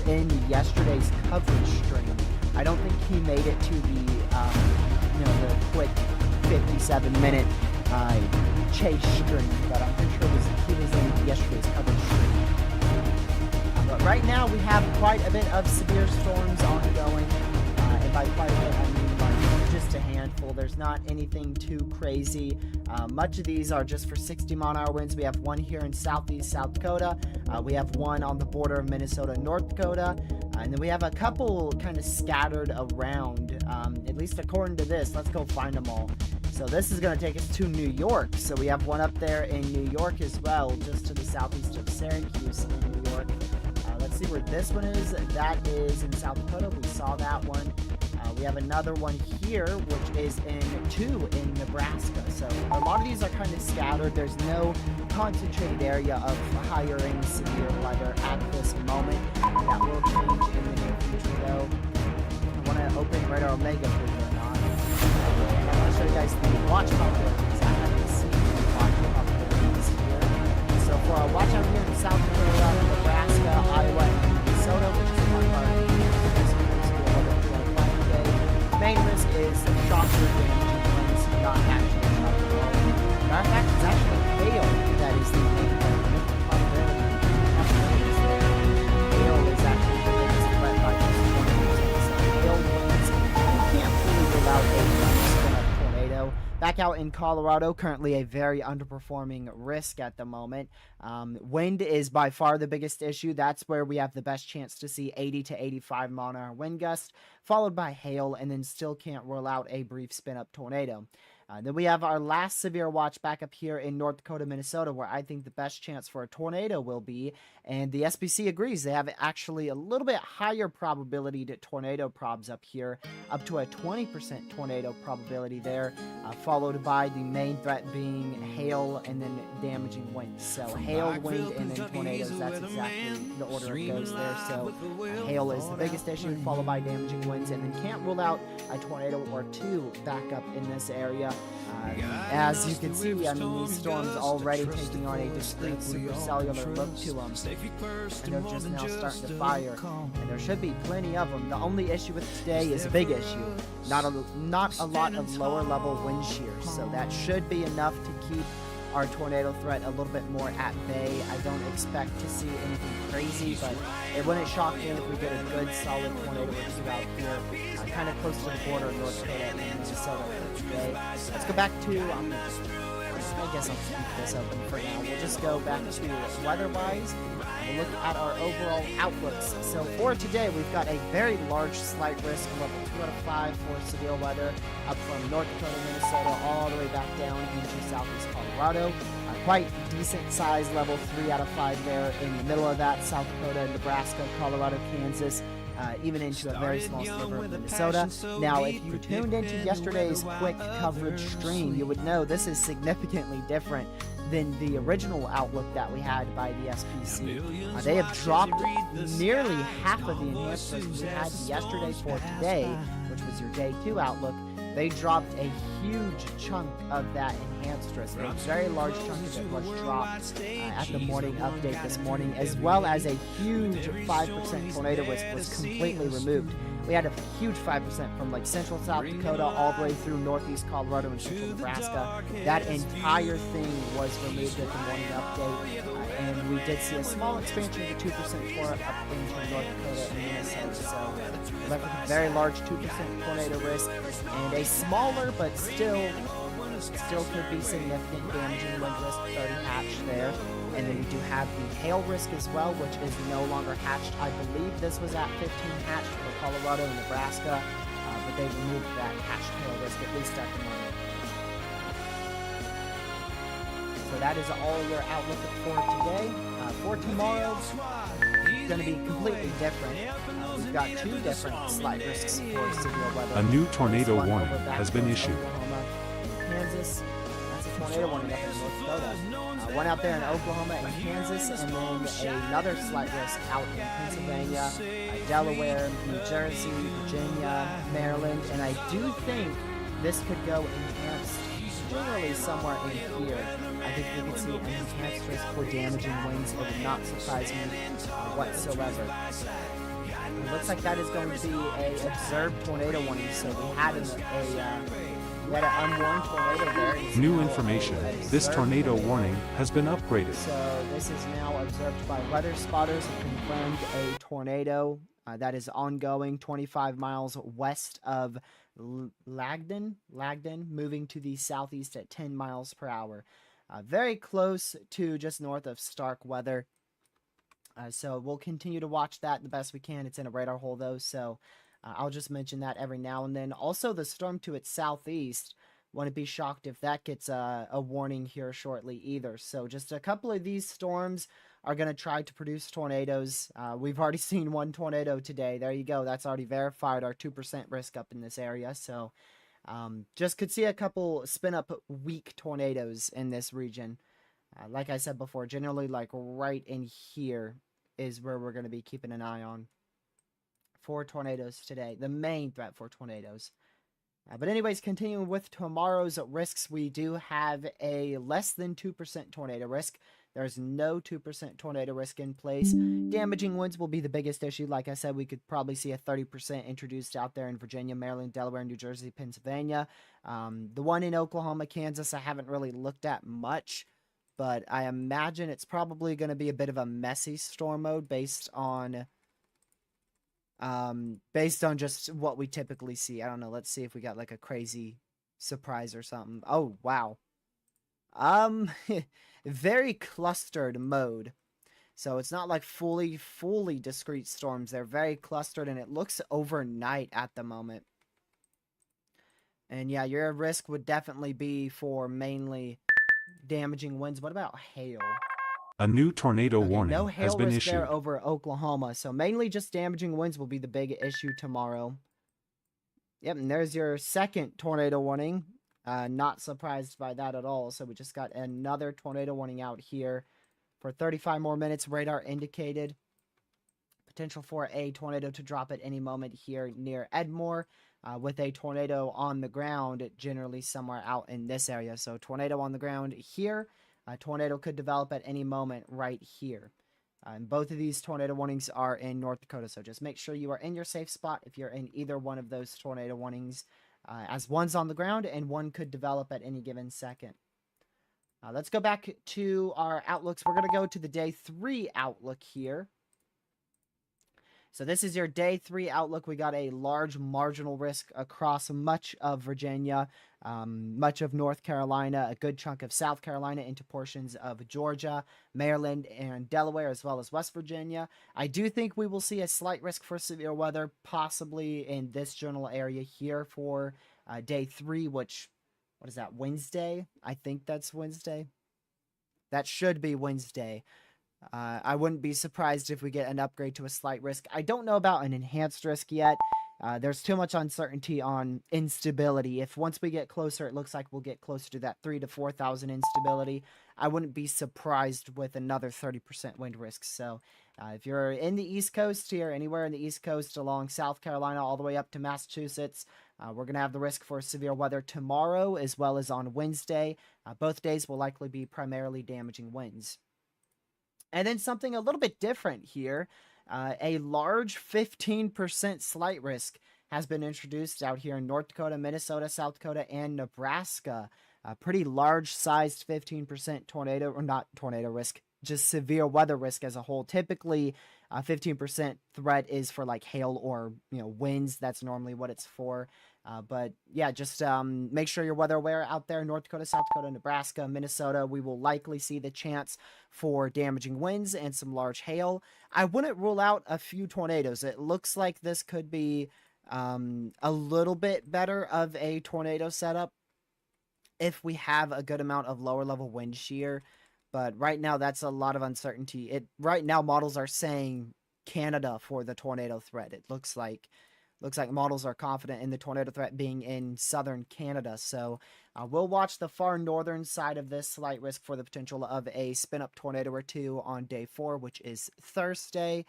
In yesterday's coverage stream, I don't think he made it to the quick 57-minute chase stream, but I'm pretty sure he was in yesterday's coverage stream. But right now we have quite a bit of severe storms ongoing, and by quite a bit I mean like just a handful. There's not anything too crazy. Much of these are just for 60-mile-an-hour winds. We have one here in southeast South Dakota. We have one on the border of Minnesota and North Dakota. And then we have a couple kind of scattered around, at least according to this. Let's go find them all. So this is going to take us to New York. So we have one up there in New York as well, just to the southeast of Syracuse in New York. Let's see where this one is. That is in South Dakota. We saw that one. We have another one here, which is in Nebraska. So a lot of these are kind of scattered. There's no concentrated area of hiring severe weather at this moment. That will change in the near future, though. I want to open Radar Omega for you or not. I want to show you guys the watch probabilities. I haven't seen the watch probabilities here. So for our watch out here in South Dakota, Nebraska, Iowa, and Minnesota, which is one part of main risk is shock or damage winds, not actually shock at all. Matter of fact, it's actually hail that is the main probability. Hail is actually the biggest threat by just 20%. So hail winds, you can't fully rule out a spin-up tornado. Back out in Colorado, currently a very underperforming risk at the moment. Wind is by far the biggest issue. That's where we have the best chance to see 80 to 85 mile-an-hour wind gusts, followed by hail, and then still can't rule out a brief spin-up tornado. Then we have our last severe watch back up here in North Dakota, Minnesota, where I think the best chance for a tornado will be. And the SPC agrees. They have actually a little bit higher probability to tornado probs up here, up to a 20% tornado probability there, followed by the main threat being hail and then damaging winds. So hail, wind, and then tornadoes, that's exactly the order it goes there. So hail is the biggest issue, followed by damaging winds, and then can't rule out a tornado or two back up in this area. As you can see, I mean, these storms already taking on a discrete supercellular look to them, and they're just now starting to fire, and there should be plenty of them. The only issue with today is a big issue, not a lot of lower level wind shears, so that should be enough to keep our tornado threat a little bit more at bay. I don't expect to see anything crazy, but it wouldn't shock me if we get a good solid tornado or two out here, kind of close to the border of North Dakota and Minnesota today. Let's go back to, I guess I'll keep this open for now. We'll just go back to weather-wise. We'll look at our overall outlooks. So for today, we've got a very large slight risk, level 2 out of 5 for severe weather, up from North Dakota, Minnesota, all the way back down into southeast Colorado. Quite decent size, level 3 out of 5 there in the middle of that, South Dakota, Nebraska, Colorado, Kansas, even into a very small sliver of Minnesota. Now, if you tuned into yesterday's quick coverage stream, you would know this is significantly different than the original outlook that we had by the SPC. They have dropped nearly half of the enhancements we had yesterday for today, which was your day 2 outlook. They dropped a huge chunk of that enhanced risk. A very large chunk of it was dropped at the morning update this morning, as well as a huge 5% tornado risk was completely removed. We had a huge 5% from like central South Dakota all the way through northeast Colorado and central Nebraska. That entire thing was removed at the morning update, and we did see a small expansion to 2% for up into North Dakota and Minnesota. So left with a very large 2% tornado risk and a smaller but still Still could be significant damaging wind risk, 30 hatch there. And then we do have the hail risk as well, which is no longer hatched. I believe this was at 15 hatched for Colorado and Nebraska, but they removed that hatched hail risk, at least at the moment. So that is all your outlook for today. For tomorrow, it's going to be completely different. We've got two different slight risks for severe weather. A new tornado warning has been issued. Oklahoma and Kansas. That's a tornado warning up in North Dakota. One out there in Oklahoma and Kansas, and then another slight risk out in Pennsylvania, Delaware, New Jersey, Virginia, Maryland, and I do think this could go enhanced generally somewhere in here. I think we could see an enhanced risk for damaging winds. It would not surprise me whatsoever. It looks like that is going to be a observed tornado warning, so we had an unwarned tornado there. New information. This tornado warning has been upgraded. So this is now observed by weather spotters and confirmed a tornado that is ongoing 25 miles west of Lagden, moving to the southeast at 10 miles per hour. Very close to just north of Starkweather. So we'll continue to watch that the best we can. It's in a radar hole though, so I'll just mention that every now and then. Also, the storm to its southeast, wouldn't be shocked if that gets a warning here shortly either. So just a couple of these storms are going to try to produce tornadoes. We've already seen one tornado today. There you go. That's already verified our 2% risk up in this area. So just could see a couple spin up weak tornadoes in this region. Like I said before, generally like right in here is where we're going to be keeping an eye on for tornadoes today. The main threat for tornadoes. But anyways, continuing with tomorrow's risks, we do have a less than 2% tornado risk. There's no 2% tornado risk in place. Damaging winds will be the biggest issue. Like I said, we could probably see a 30% introduced out there in Virginia, Maryland, Delaware, New Jersey, Pennsylvania. The one in Oklahoma, Kansas, I haven't really looked at much, but I imagine it's probably going to be a bit of a messy storm mode based on just what we typically see. I don't know. Let's see if we got like a crazy surprise or something. Oh, wow. Very clustered mode. So it's not like fully discrete storms. They're very clustered, and it looks overnight at the moment. And yeah, your risk would definitely be for mainly damaging winds. What about hail? A new tornado warning no has hail been risk issued. there over Oklahoma, so mainly just damaging winds will be the big issue tomorrow. Yep, and there's your second tornado warning. Not surprised by that at all. So we just got another tornado warning out here for 35 more minutes. Radar indicated potential for a tornado to drop at any moment here near Edmore, with a tornado on the ground generally somewhere out in this area. So tornado on the ground here. A tornado could develop at any moment right here. And both of these tornado warnings are in North Dakota, so just make sure you are in your safe spot if you're in either one of those tornado warnings, as one's on the ground and one could develop at any given second. Let's go back to our outlooks. We're going to go to the day 3 outlook here. So this is your day 3 outlook. We got a large marginal risk across much of Virginia, much of North Carolina, a good chunk of South Carolina, into portions of Georgia, Maryland, and Delaware, as well as West Virginia. I do think we will see a slight risk for severe weather, possibly in this general area here for day 3, which, what is that, Wednesday? I think that's Wednesday. That should be Wednesday. I wouldn't be surprised if we get an upgrade to a slight risk. I don't know about an enhanced risk yet. There's too much uncertainty on instability. If once we get closer, it looks like we'll get closer to that 3,000 to 4,000 instability. I wouldn't be surprised with another 30% wind risk. So if you're in the East Coast here, anywhere in the East Coast along South Carolina all the way up to Massachusetts, we're going to have the risk for severe weather tomorrow as well as on Wednesday. Both days will likely be primarily damaging winds. And then something a little bit different here. A large 15% slight risk has been introduced out here in North Dakota, Minnesota, South Dakota, and Nebraska. A pretty large-sized 15% tornado, or not tornado risk, just severe weather risk as a whole. Typically, 15% threat is for like hail or winds. That's normally what it's for. But yeah, just make sure you're weather aware out there. North Dakota, South Dakota, Nebraska, Minnesota. We will likely see the chance for damaging winds and some large hail. I wouldn't rule out a few tornadoes. It looks like this could be a little bit better of a tornado setup if we have a good amount of lower level wind shear. But right now, that's a lot of uncertainty. Right now, models are saying Canada for the tornado threat. It looks like models are confident in the tornado threat being in southern Canada. So we'll watch the far northern side of this. Slight risk for the potential of a spin up tornado or two on day 4, which is Thursday.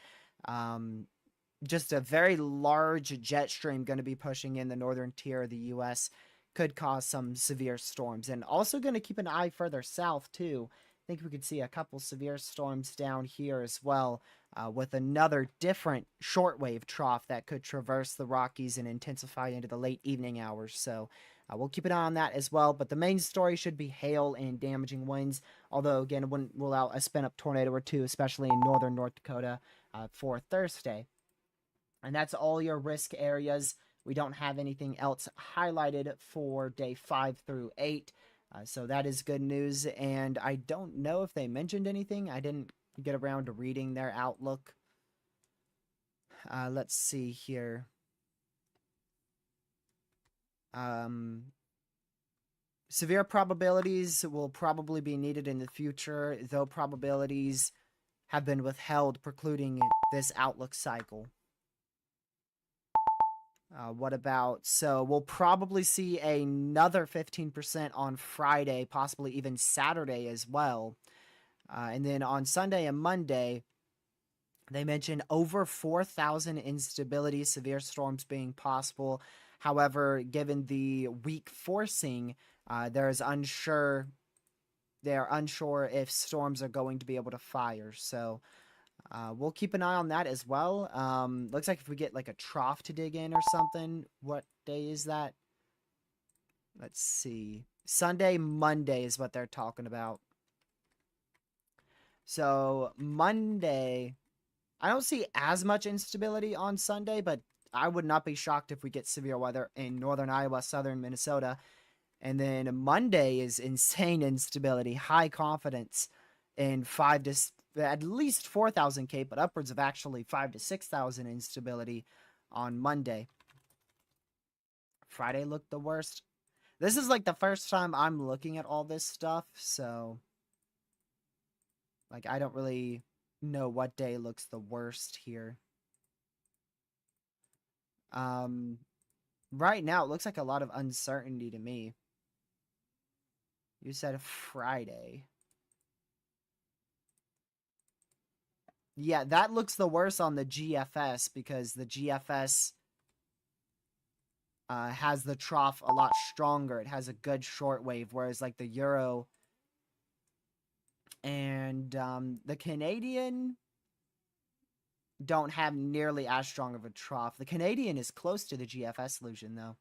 Just a very large jet stream going to be pushing in the northern tier of the U.S. Could cause some severe storms, and also going to keep an eye further south too. I think we could see a couple severe storms down here as well, with another different shortwave trough that could traverse the Rockies and intensify into the late evening hours. So we'll keep an eye on that as well. But the main story should be hail and damaging winds, although again, it wouldn't rule out a spin-up tornado or two, especially in northern North Dakota for Thursday. And that's all your risk areas. We don't have anything else highlighted for day 5 through 8. So that is good news. And I don't know if they mentioned anything. I didn't get around to reading their outlook. Let's see here. Severe probabilities will probably be needed in the future, though probabilities have been withheld, precluding this outlook cycle. What about, so we'll probably see another 15% on Friday, possibly even Saturday as well. And then on Sunday and Monday, they mentioned over 4,000 instability, severe storms being possible. However, given the weak forcing, they're unsure if storms are going to be able to fire. So we'll keep an eye on that as well. Looks like if we get like a trough to dig in or something. What day is that? Let's see. Sunday, Monday is what they're talking about. So Monday, I don't see as much instability on Sunday, but I would not be shocked if we get severe weather in northern Iowa, southern Minnesota. And then Monday is insane instability, high confidence in at least 4,000 K, but upwards of actually 5,000 to 6,000 instability on Monday. Friday looked the worst. This is like the first time I'm looking at all this stuff, so like I don't really know what day looks the worst here. Right now it looks like a lot of uncertainty to me. You said Friday. Yeah, that looks the worst on the GFS because the GFS has the trough a lot stronger. It has a good shortwave, whereas like the Euro and the Canadian don't have nearly as strong of a trough. The Canadian is close to the GFS illusion, though.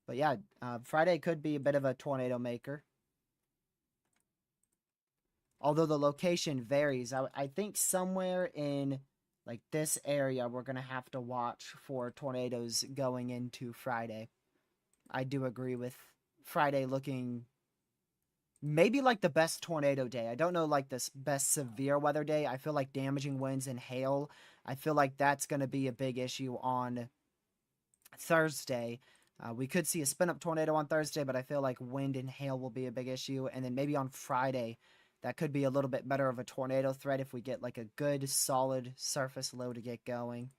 But yeah, Friday could be a bit of a tornado maker. Although the location varies. I think somewhere in like this area, we're going to have to watch for tornadoes going into Friday. I do agree with Friday looking maybe like the best tornado day. I don't know like this best severe weather day. I feel like damaging winds and hail, I feel like that's going to be a big issue on Thursday. We could see a spin-up tornado on Thursday, but I feel like wind and hail will be a big issue. And then maybe on Friday, that could be a little bit better of a tornado threat if we get like a good solid surface low to get going.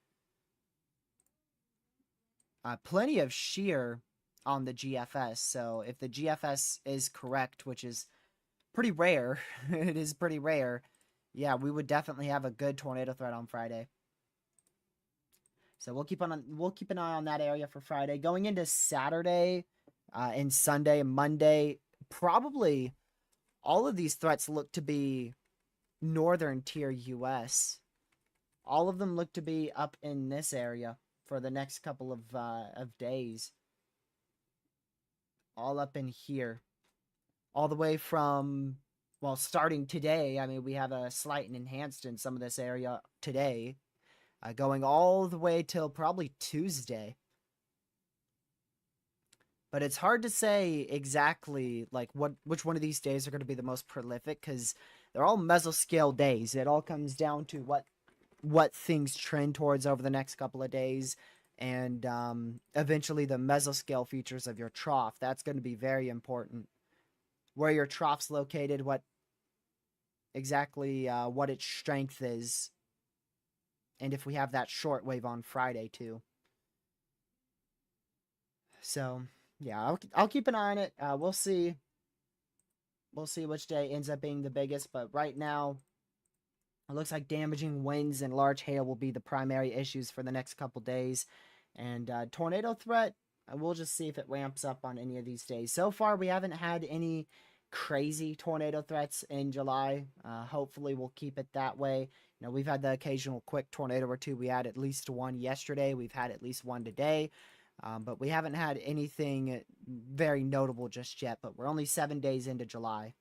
Plenty of shear on the GFS. So if the GFS is correct, which is pretty rare, it is pretty rare. Yeah, we would definitely have a good tornado threat on Friday. So we'll keep an eye on that area for Friday. Going into Saturday and Sunday and Monday, probably all of these threats look to be northern tier US. All of them look to be up in this area for the next couple of days. All up in here. All the way from, well, starting today. I mean, we have a slight and enhanced in some of this area today. Going all the way till probably Tuesday. But it's hard to say exactly like which one of these days are going to be the most prolific because they're all mesoscale days. It all comes down to what things trend towards over the next couple of days, and eventually the mesoscale features of your trough. That's going to be very important. Where your trough's located, what exactly what its strength is, and if we have that short wave on Friday too. So yeah, I'll keep an eye on it. We'll see. We'll see which day ends up being the biggest, but right now it looks like damaging winds and large hail will be the primary issues for the next couple days. And tornado threat, we'll just see if it ramps up on any of these days. So far, we haven't had any crazy tornado threats in July. Hopefully, we'll keep it that way. You know, we've had the occasional quick tornado or two. We had at least one yesterday. We've had at least one today. But we haven't had anything very notable just yet. But we're only 7 days into July.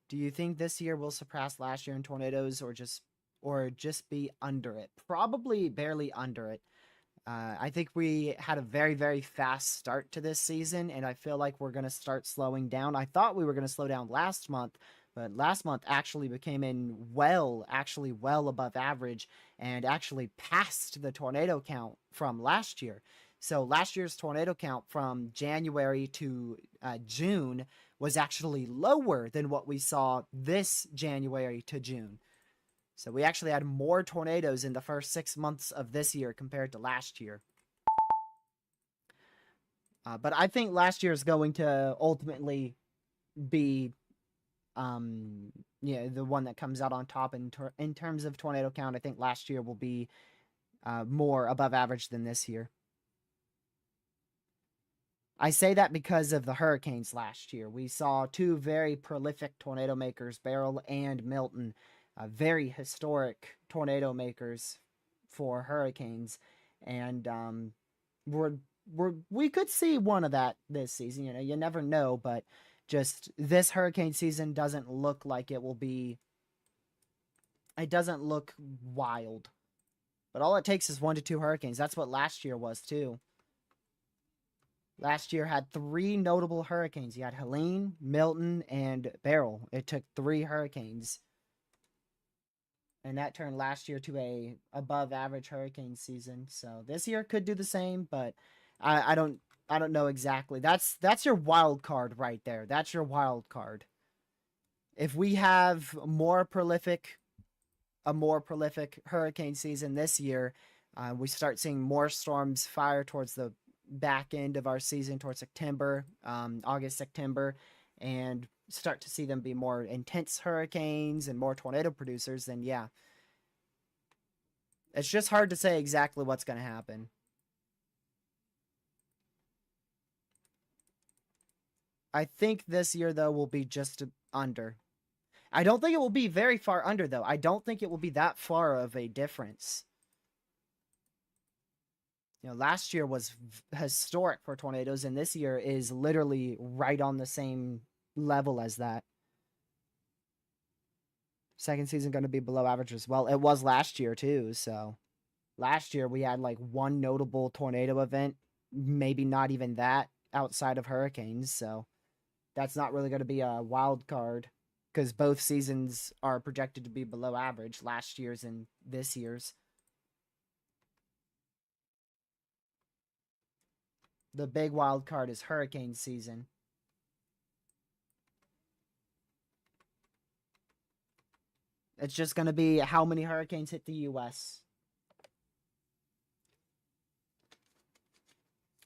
Do you think this year will surpass last year in tornadoes, or just be under it? Probably barely under it. I think we had a very, very fast start to this season, and I feel like we're going to start slowing down. I thought we were going to slow down last month, but last month actually became actually well above average, and actually passed the tornado count from last year. So last year's tornado count from January to June was actually lower than what we saw this January to June. So we actually had more tornadoes in the first 6 months of this year compared to last year. But I think last year is going to ultimately be the one that comes out on top in terms of tornado count. I think last year will be more above average than this year. I say that because of the hurricanes last year. We saw two very prolific tornado makers, Beryl and Milton, very historic tornado makers for hurricanes, and we could see one of that this season. You know, you never know, but just this hurricane season doesn't look like it will be. It doesn't look wild, but all it takes is 1 to 2 hurricanes. That's what last year was too. Last year had 3 notable hurricanes. You had Helene, Milton, and Beryl. It took 3 hurricanes. And that turned last year to a above average hurricane season. So this year could do the same, but I don't know exactly. That's your wild card right there. That's your wild card. If we have a more prolific hurricane season this year, we start seeing more storms fire towards the back end of our season, towards September, August, September, and start to see them be more intense hurricanes and more tornado producers, then yeah. It's just hard to say exactly what's going to happen. I think this year, though, will be just under. I don't think it will be very far under, though. I don't think it will be that far of a difference. You know, last year was historic for tornadoes, and this year is literally right on the same level as that. Second season going to be below average as well. It was last year too, so last year we had like one notable tornado event, maybe not even that, outside of hurricanes, so that's not really going to be a wild card because both seasons are projected to be below average, last year's and this year's. The big wild card is hurricane season. It's just going to be how many hurricanes hit the U.S.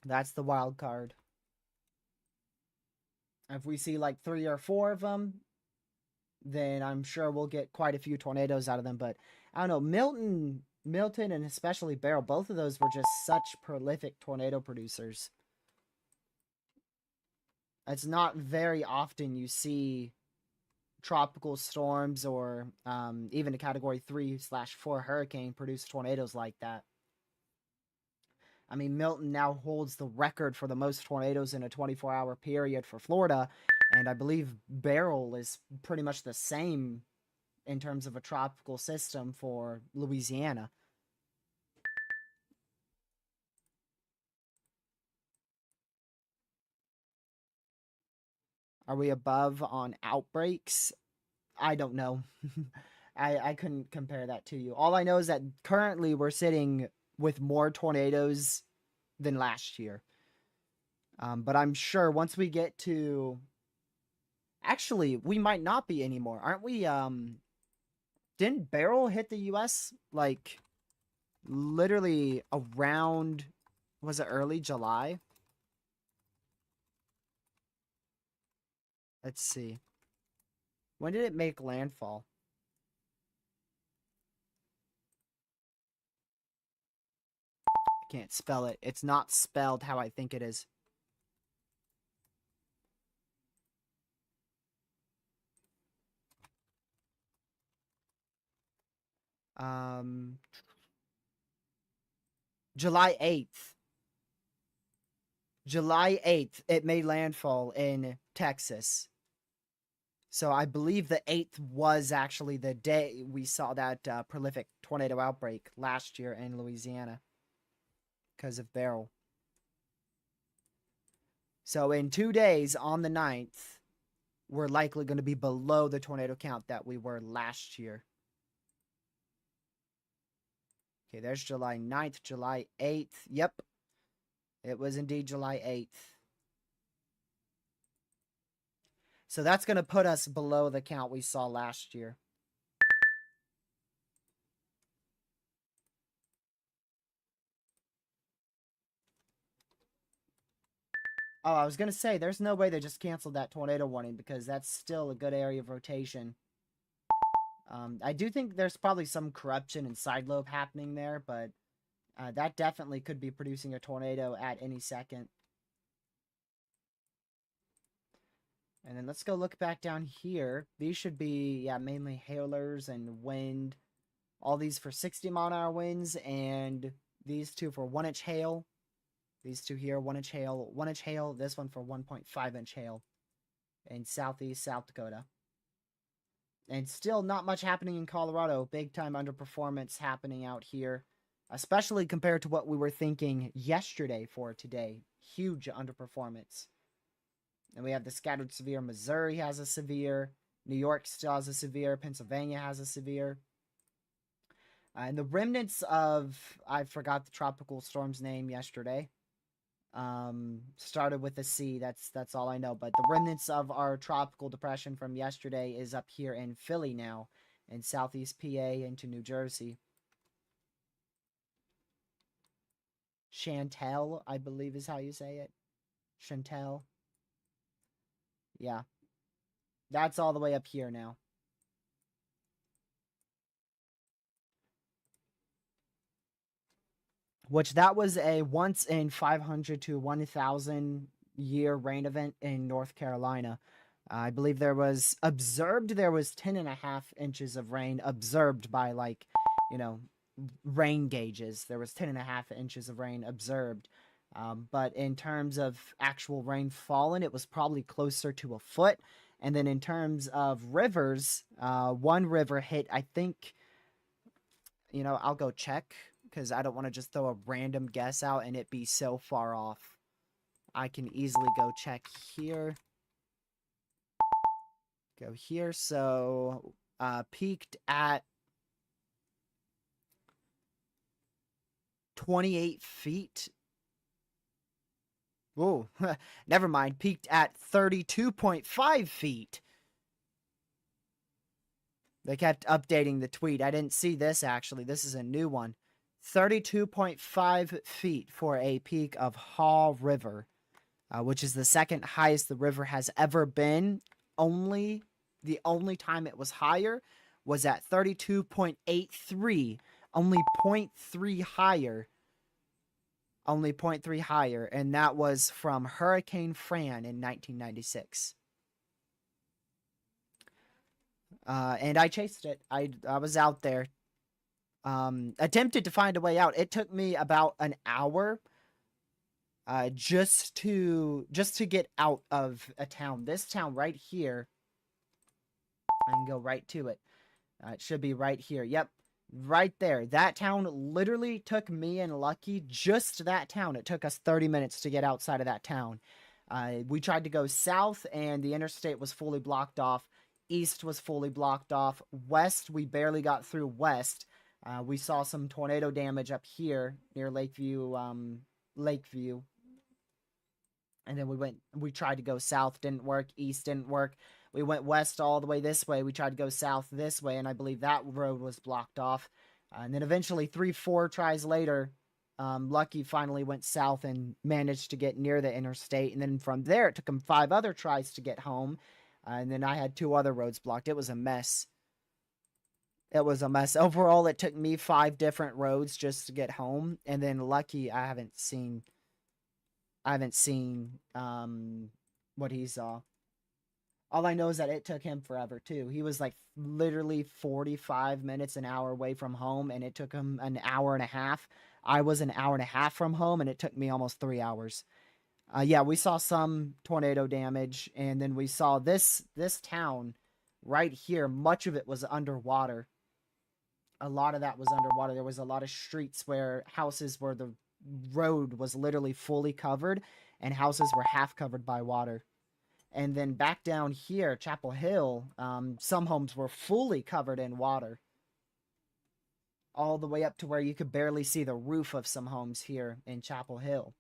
That's the wild card. If we see like 3 or 4 of them, then I'm sure we'll get quite a few tornadoes out of them. But I don't know, Milton and especially Beryl, both of those were just such prolific tornado producers. It's not very often you see tropical storms or even a Category 3/4 hurricane produce tornadoes like that. I mean, Milton now holds the record for the most tornadoes in a 24-hour period for Florida, and I believe Beryl is pretty much the same in terms of a tropical system for Louisiana. Are we above on outbreaks? I don't know. I couldn't compare that to you. All I know is that currently we're sitting with more tornadoes than last year. But I'm sure once we get to... Actually, we might not be anymore. Aren't we, Didn't Beryl hit the US, like, literally around... Was it early July? Let's see. When did it make landfall? I can't spell it. It's not spelled how I think it is. July 8th. July 8th, it made landfall in Texas. So I believe the 8th was actually the day we saw that prolific tornado outbreak last year in Louisiana because of Beryl. So in 2 days on the 9th, we're likely going to be below the tornado count that we were last year. Okay, there's July 9th, July 8th. Yep, it was indeed July 8th. So that's going to put us below the count we saw last year. Oh, I was going to say, there's no way they just canceled that tornado warning because that's still a good area of rotation. I do think there's probably some corruption and side lobe happening there, but that definitely could be producing a tornado at any second. And then let's go look back down here. These should be, yeah, mainly hailers and wind. All these for 60-mile-an-hour winds, and these two for 1-inch hail. These two here, 1-inch hail, 1-inch hail. This one for 1.5-inch hail in southeast South Dakota. And still not much happening in Colorado. Big time underperformance happening out here, especially compared to what we were thinking yesterday for today. Huge underperformance. And we have the scattered severe. Missouri has a severe. New York still has a severe. Pennsylvania has a severe. And the remnants of... I forgot the tropical storm's name yesterday. Started with a C. That's all I know. But the remnants of our tropical depression from yesterday is up here in Philly now. In southeast PA into New Jersey. Chantel, I believe is how you say it. Chantel. Yeah. That's all the way up here now. Which that was a once in 500 to 1,000 year rain event in North Carolina. I believe there was 10.5 inches of rain observed by, like, you know, rain gauges. There was 10.5 inches of rain observed. But in terms of actual rain fallen, it was probably closer to a foot. And then in terms of rivers, one river hit, I think, I'll go check because I don't want to just throw a random guess out and it be so far off. I can easily go check here. Go here. So, peaked at 28 feet. Whoa, never mind. Peaked at 32.5 feet. They kept updating the tweet. I didn't see this, actually. This is a new one. 32.5 feet for a peak of Haw River, which is the second highest the river has ever been. The only time it was higher was at 32.83. Only 0.3 higher. Only 0.3 higher, and that was from Hurricane Fran in 1996. And I chased it. I was out there. Attempted to find a way out. It took me about an hour just to get out of a town. This town right here. I can go right to it. It should be right here. Yep. Right there. That town literally took me and Lucky, just that town. It took us 30 minutes to get outside of that town. We tried to go south, and the interstate was fully blocked off. East was fully blocked off. West, we barely got through west. We saw some tornado damage up here near Lakeview. And then we tried to go south, didn't work. East didn't work. We went west all the way this way. We tried to go south this way, and I believe that road was blocked off. And then eventually, 3-4 tries later, Lucky finally went south and managed to get near the interstate. And then from there, it took him 5 other tries to get home. And then I had 2 other roads blocked. It was a mess. It was a mess. Overall, it took me 5 different roads just to get home. And then Lucky, I haven't seen what he saw. All I know is that it took him forever too. He was like literally 45 minutes, an hour away from home, and it took him an hour and a half. I was an hour and a half from home, and it took me almost 3 hours. Yeah, we saw some tornado damage, and then we saw this town right here. Much of it was underwater. A lot of that was underwater. There was a lot of streets where houses where the road was literally fully covered, and houses were half covered by water. And then back down here, Chapel Hill, some homes were fully covered in water. All the way up to where you could barely see the roof of some homes here in Chapel Hill.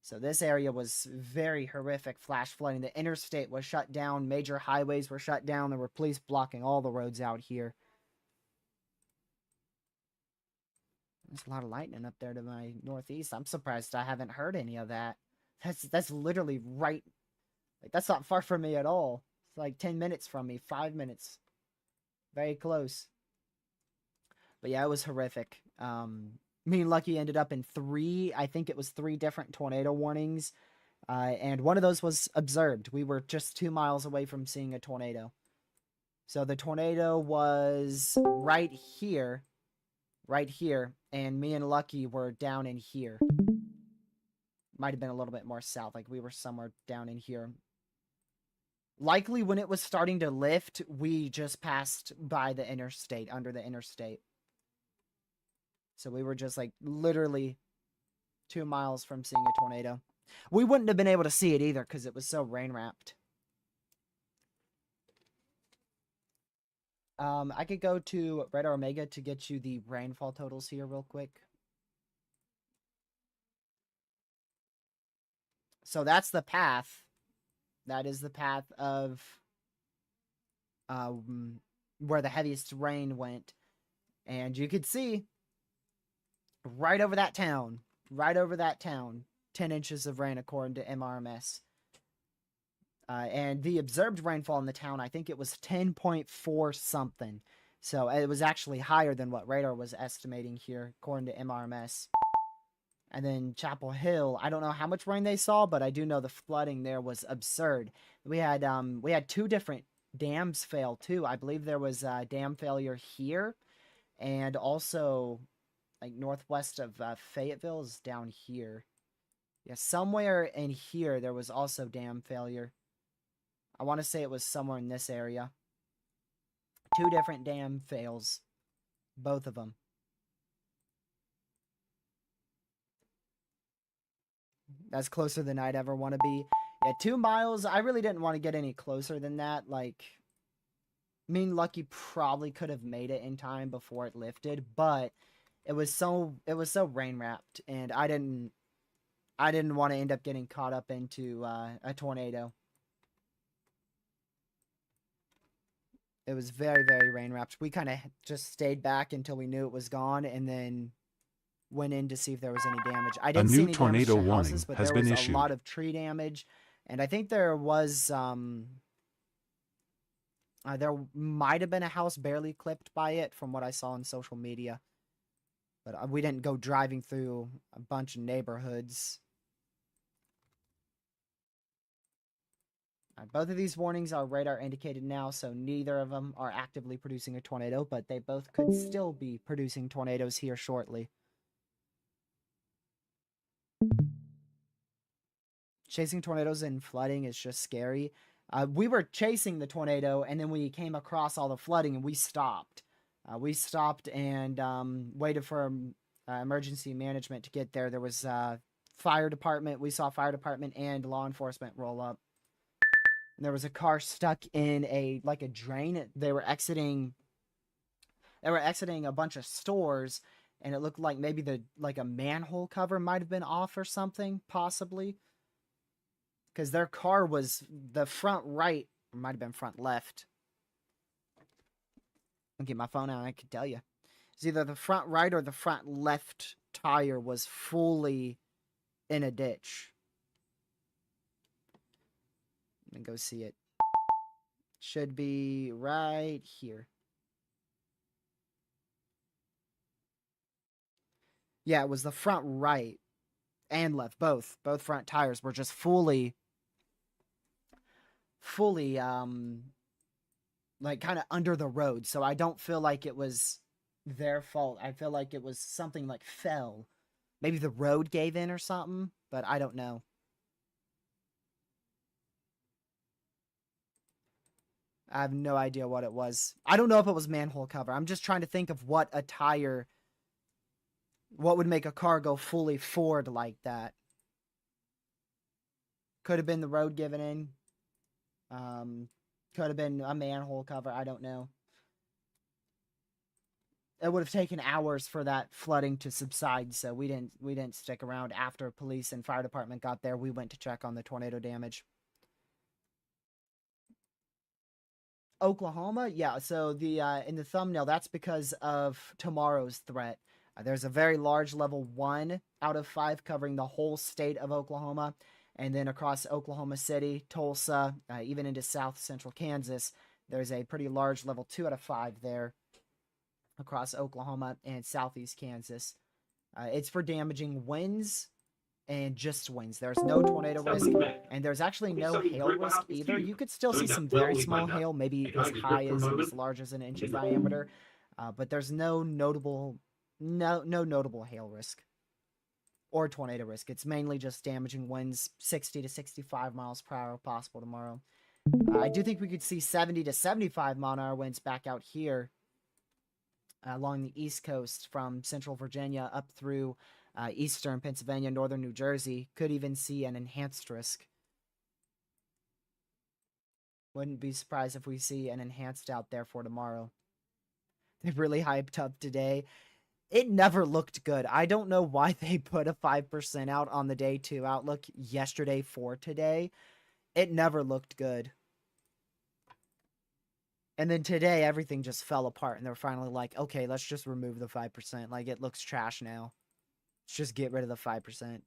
So this area was very horrific flash flooding. The interstate was shut down. Major highways were shut down. There were police blocking all the roads out here. There's a lot of lightning up there to my northeast. I'm surprised I haven't heard any of that. That's literally right. Like, that's not far from me at all. It's like 10 minutes from me, 5 minutes. Very close. But yeah, it was horrific. Me and Lucky ended up in 3 different tornado warnings. And one of those was observed. We were just 2 miles away from seeing a tornado. So the tornado was right here, and me and Lucky were down in here. Might have been a little bit more south, like we were somewhere down in here. Likely when it was starting to lift, we just passed by the interstate, under the interstate. So we were just like literally 2 miles from seeing a tornado. We wouldn't have been able to see it either because it was so rain wrapped. I could go to Radar Omega to get you the rainfall totals here real quick. So that's the path. That is the path of where the heaviest rain went. And you could see right over that town, 10 inches of rain according to MRMS. And the observed rainfall in the town, I think it was 10.4 something. So it was actually higher than what radar was estimating here, according to MRMS. And then Chapel Hill, I don't know how much rain they saw, but I do know the flooding there was absurd. We had 2 different dams fail too. I believe there was a dam failure here, and also like northwest of Fayetteville is down here. Yeah, somewhere in here there was also dam failure. I want to say it was somewhere in this area. 2 different dam fails, both of them. That's closer than I'd ever want to be. Yeah, 2 miles. I really didn't want to get any closer than that. Like, me and Lucky probably could have made it in time before it lifted, but it was so rain wrapped, and I didn't want to end up getting caught up into a tornado. It was very, very rain wrapped. We kind of just stayed back until we knew it was gone, and then went in to see if there was any damage. I didn't see any tornado damage to warning houses, but has there been was issued. a lot of tree damage, and I think there was there might have been a house barely clipped by it from what I saw on social media, but we didn't go driving through a bunch of neighborhoods. Both of these warnings are radar indicated now, so neither of them are actively producing a tornado, but they both could still be producing tornadoes here shortly. Chasing tornadoes and flooding is just scary. We were chasing the tornado, and then we came across all the flooding, and we stopped. We stopped and waited for emergency management to get there. There was fire department. We saw fire department and law enforcement roll up. And there was a car stuck in a drain. They were exiting a bunch of stores, and it looked like maybe a manhole cover might have been off or something, possibly. Because their car was the front right, or might have been front left. I'll get my phone out and I can tell you. It's either the front right or the front left tire was fully in a ditch. Let me go see it. Should be right here. Yeah, it was the front right and left, both front tires were just fully like kind of under the road. So I don't feel like it was their fault. I feel like it was something like fell. Maybe the road gave in or something, but I don't know. I have no idea what it was. I don't know if it was manhole cover. I'm just trying to think of what would make a car go fully forward like that. Could have been the road giving in. Could have been a manhole cover. I don't know. It would have taken hours for that flooding to subside, so we didn't stick around after police and fire department got there. We went to check on the tornado damage. Oklahoma, yeah. So the in the thumbnail, that's because of tomorrow's threat. There's a very large level 1 out of 5 covering the whole state of Oklahoma, and then across Oklahoma City, Tulsa, even into south central Kansas, there's a pretty large level 2 out of 5 there across Oklahoma and southeast Kansas. It's for damaging winds and just winds. There's no tornado risk, and there's actually no hail risk either. You could still see some very small hail, maybe as high as large as an inch in diameter, but there's no notable hail risk or tornado risk. It's mainly just damaging winds 60 to 65 miles per hour possible tomorrow. I do think we could see 70 to 75 mile an hour winds back out here along the East Coast from central Virginia up through eastern Pennsylvania, northern New Jersey. Could even see an enhanced risk. Wouldn't be surprised if we see an enhanced out there for tomorrow. They really hyped up today. It never looked good. I don't know why they put a 5% out on the day 2 outlook yesterday for today. It never looked good. And then today, everything just fell apart, and they're finally like, okay, let's just remove the 5%. Like, it looks trash now. Let's just get rid of the 5%.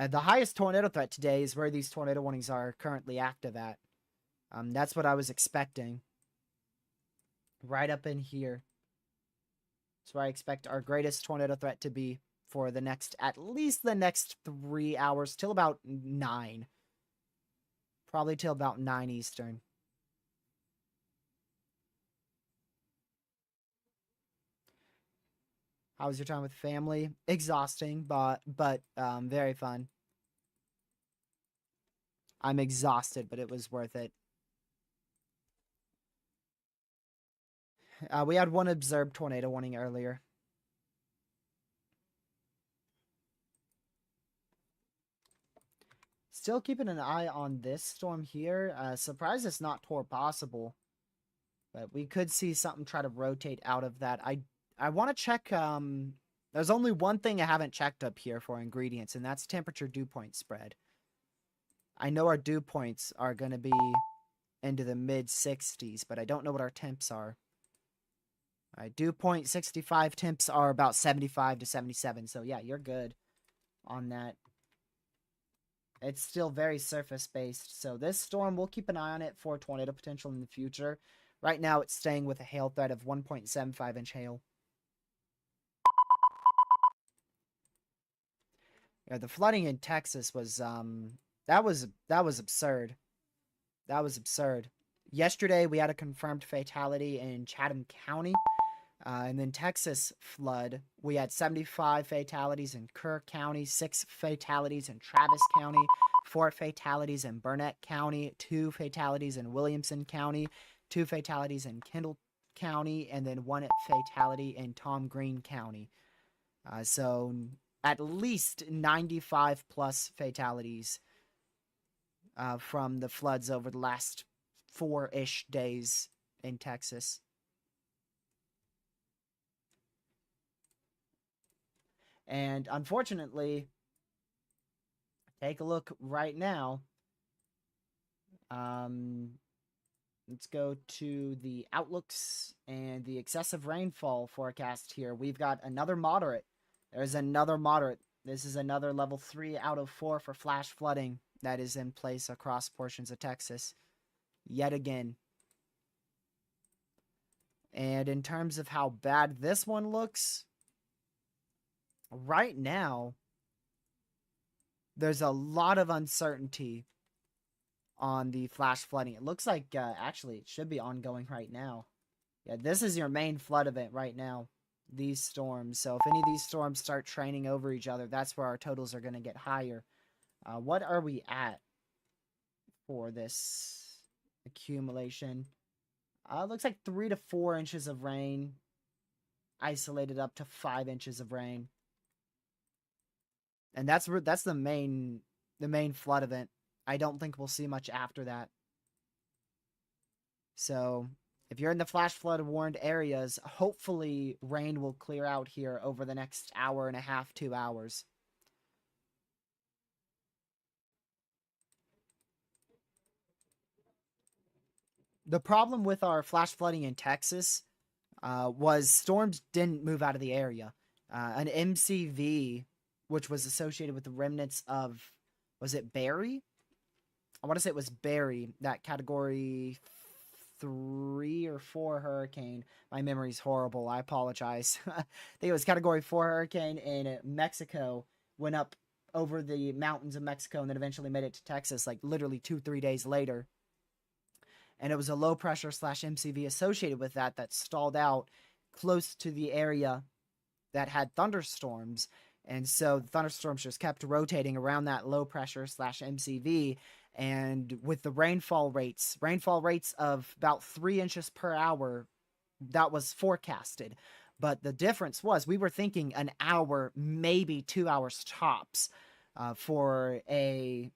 The highest tornado threat today is where these tornado warnings are currently active at. That's what I was expecting. Right up in here. That's where I expect our greatest tornado threat to be for the next, at least the next 3 hours, till about 9. Probably till about 9 Eastern. How was your time with family? Exhausting, but very fun. I'm exhausted, but it was worth it. We had one observed tornado warning earlier. Still keeping an eye on this storm here. Surprised it's not tore possible. But we could see something try to rotate out of that. I want to check... there's only one thing I haven't checked up here for ingredients, and that's temperature dew point spread. I know our dew points are going to be into the mid-60s, but I don't know what our temps are. Dew point 65, temps are about 75 to 77. So yeah, you're good on that. It's still very surface-based. So this storm, we'll keep an eye on it for tornado potential in the future. Right now, it's staying with a hail threat of 1.75-inch hail. Yeah, the flooding in Texas was that was absurd. That was absurd. Yesterday, we had a confirmed fatality in Chatham County. And then Texas flood, we had 75 fatalities in Kerr County, 6 fatalities in Travis County, 4 fatalities in Burnett County, 2 fatalities in Williamson County, 2 fatalities in Kendall County, and then 1 fatality in Tom Green County. So at least 95 plus fatalities from the floods over the last 4-ish days in Texas. And unfortunately, take a look right now. Let's go to the outlooks and the excessive rainfall forecast here. We've got another moderate. There's another moderate. This is another level 3 out of 4 for flash flooding that is in place across portions of Texas. Yet again. And in terms of how bad this one looks, right now, there's a lot of uncertainty on the flash flooding. It looks like, actually, it should be ongoing right now. Yeah, this is your main flood event right now. These storms. So if any of these storms start training over each other, that's where our totals are going to get higher. What are we at for this accumulation? Looks like 3 to 4 inches of rain. Isolated up to 5 inches of rain. And that's the main flood event. I don't think we'll see much after that. So, if you're in the flash flood warned areas, hopefully rain will clear out here over the next hour and a half, 2 hours. The problem with our flash flooding in Texas was storms didn't move out of the area. An MCV, which was associated with the remnants of, was it Barry? I want to say it was Barry, that category 3 or 4 hurricane. My memory's horrible. I apologize. I think it was category 4 hurricane in Mexico. Went up over the mountains of Mexico and then eventually made it to Texas, like literally 2-3 days later. And it was a low pressure / MCV associated with that stalled out close to the area that had thunderstorms. And so the thunderstorms just kept rotating around that low pressure / MCV. And with the rainfall rates of about 3 inches per hour, that was forecasted. But the difference was we were thinking an hour, maybe 2 hours tops for the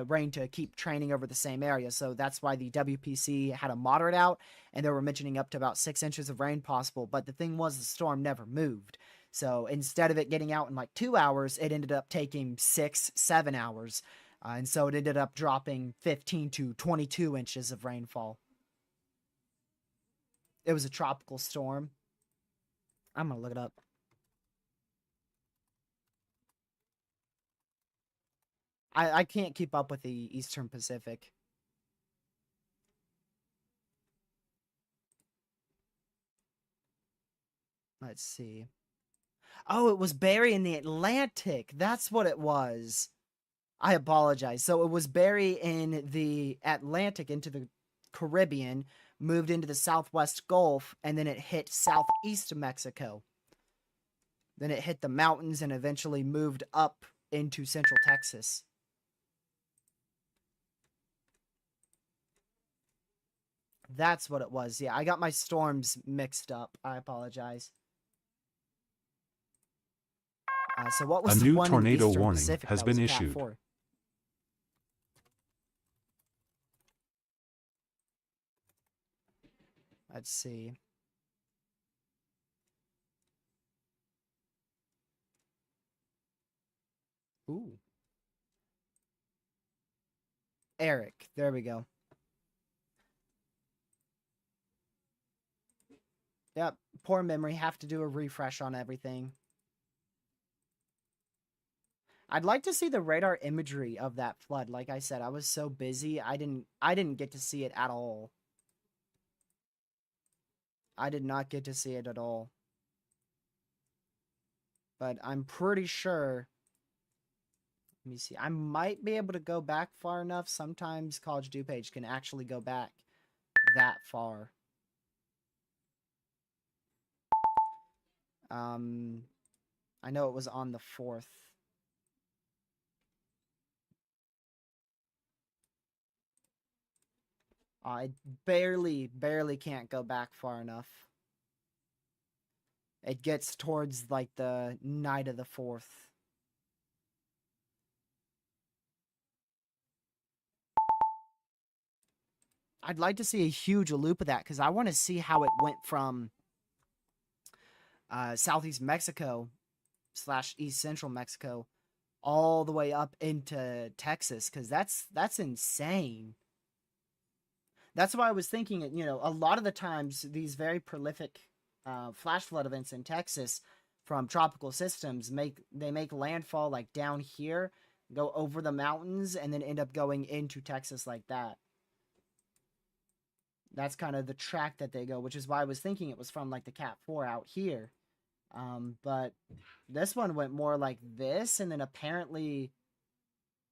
rain to keep training over the same area. So that's why the WPC had a moderate out, and they were mentioning up to about 6 inches of rain possible. But the thing was, the storm never moved. So instead of it getting out in like 2 hours, it ended up taking 6-7 hours. And so it ended up dropping 15 to 22 inches of rainfall. It was a tropical storm. I'm going to look it up. I can't keep up with the Eastern Pacific. Let's see. Oh, it was Barry in the Atlantic. That's what it was. I apologize. So it was Barry in the Atlantic into the Caribbean, moved into the Southwest Gulf, and then it hit southeast Mexico. Then it hit the mountains and eventually moved up into central Texas. That's what it was. Yeah, I got my storms mixed up. I apologize. So what was A the new one tornado in Eastern warning Pacific has that was been a Cat issued. 4? Let's see. Ooh. Eric. There we go. Yep. Poor memory. Have to do a refresh on everything. I'd like to see the radar imagery of that flood. Like I said, I was so busy. I didn't get to see it at all. I did not get to see it at all. But I'm pretty sure. Let me see. I might be able to go back far enough. Sometimes College DuPage can actually go back that far. I know it was on the 4th. I barely can't go back far enough. It gets towards like the night of the 4th. I'd like to see a huge loop of that because I want to see how it went from southeast Mexico / east central Mexico all the way up into Texas, because that's insane. That's why I was thinking, a lot of the times these very prolific flash flood events in Texas from tropical systems make landfall like down here, go over the mountains, and then end up going into Texas like that. That's kind of the track that they go, which is why I was thinking it was from like the Cat 4 out here. But this one went more like this, and then apparently,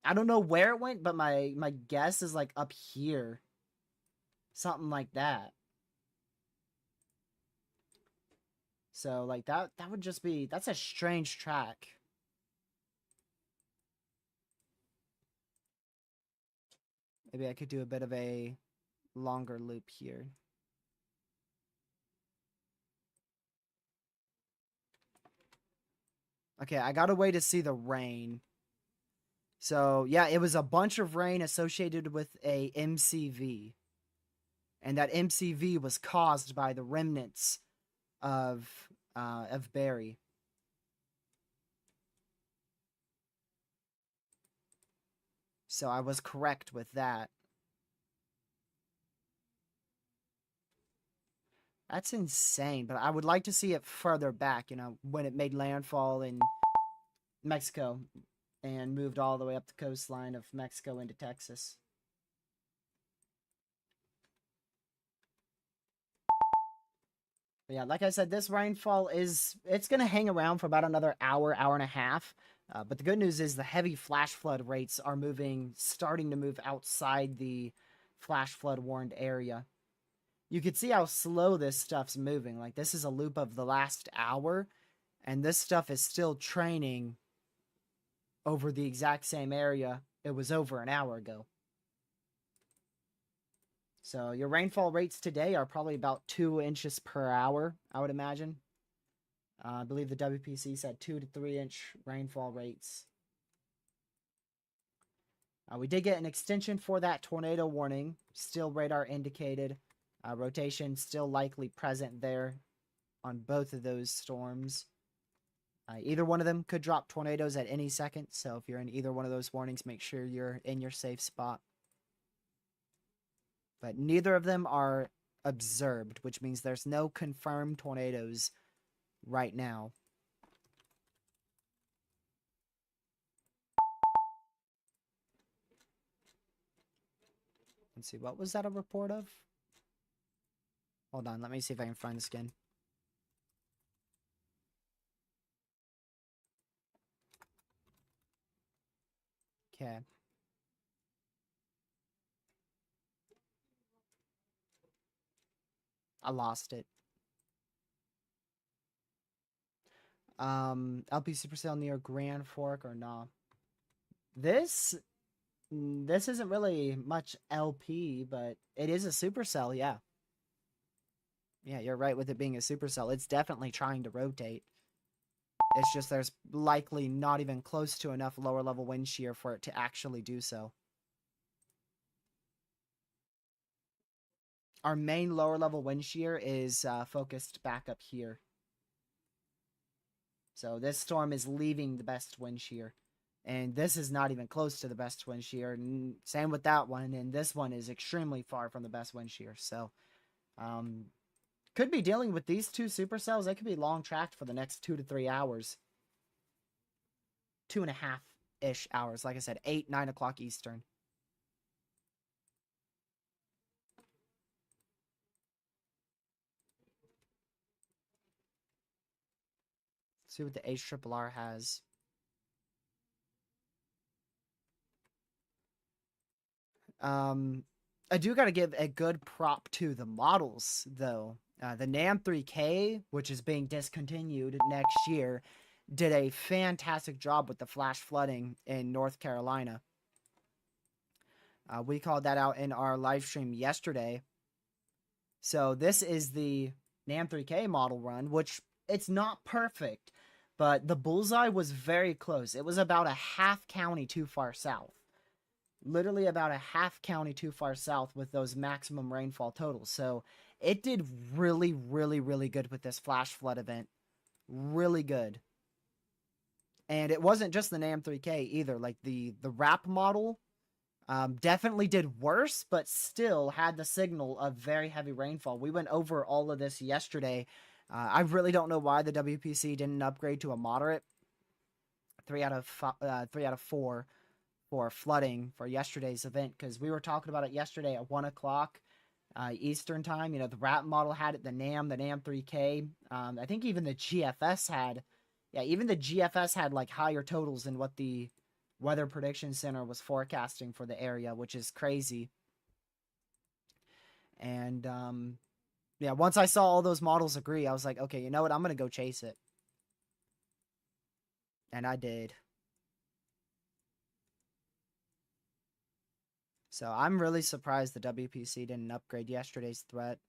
I don't know where it went, but my guess is like up here. Something like that. So like that would just be, that's a strange track. Maybe I could do a bit of a longer loop here. Okay, I got a way to see the rain. So yeah, it was a bunch of rain associated with a MCV. And that MCV was caused by the remnants of Barry. So I was correct with that. That's insane, but I would like to see it further back, when it made landfall in Mexico and moved all the way up the coastline of Mexico into Texas. But yeah, like I said, this rainfall it's going to hang around for about another hour and a half. But the good news is the heavy flash flood rates are starting to move outside the flash flood warned area. You can see how slow this stuff's moving. Like, this is a loop of the last hour, and this stuff is still training over the exact same area it was over an hour ago. So your rainfall rates today are probably about 2 inches per hour, I would imagine. I believe the WPC said 2 to 3 inch rainfall rates. We did get an extension for that tornado warning. Still radar indicated. Rotation still likely present there on both of those storms. Either one of them could drop tornadoes at any second. So if you're in either one of those warnings, make sure you're in your safe spot. But neither of them are observed, which means there's no confirmed tornadoes right now. Let's see, what was that a report of? Hold on, let me see if I can find the skin. Okay. I lost it. LP Supercell near Grand Fork or nah? This isn't really much LP, but it is a supercell, yeah. Yeah, you're right with it being a supercell. It's definitely trying to rotate. It's just there's likely not even close to enough lower level wind shear for it to actually do so. Our main lower level wind shear is focused back up here. So this storm is leaving the best wind shear. And this is not even close to the best wind shear. Same with that one. And this one is extremely far from the best wind shear. So, could be dealing with these two supercells. They could be long tracked for the next 2 to 3 hours. 2.5-ish hours. Like I said, 8, 9 o'clock Eastern. See what the HRRR has. I do got to give a good prop to the models, though. The NAM 3K, which is being discontinued next year, did a fantastic job with the flash flooding in North Carolina. We called that out in our live stream yesterday. So this is the NAM 3K model run, which it's not perfect, but the bullseye was very close. It was about a half county too far south. Literally about a half county too far south with those maximum rainfall totals. So it did really, really, really good with this flash flood event. Really good. And it wasn't just the NAM3K either. Like the RAP model definitely did worse, but still had the signal of very heavy rainfall. We went over all of this yesterday. I really don't know why the WPC didn't upgrade to a moderate. 3 out of 4 for flooding for yesterday's event, because we were talking about it yesterday at 1 o'clock Eastern time. You know, the RAP model had it, the NAM 3K. I think even the GFS had, even the GFS had like higher totals than what the Weather Prediction Center was forecasting for the area, which is crazy. And yeah, once I saw all those models agree, I was like, okay, you know what? I'm going to go chase it. And I did. So I'm really surprised the WPC didn't upgrade yesterday's threat.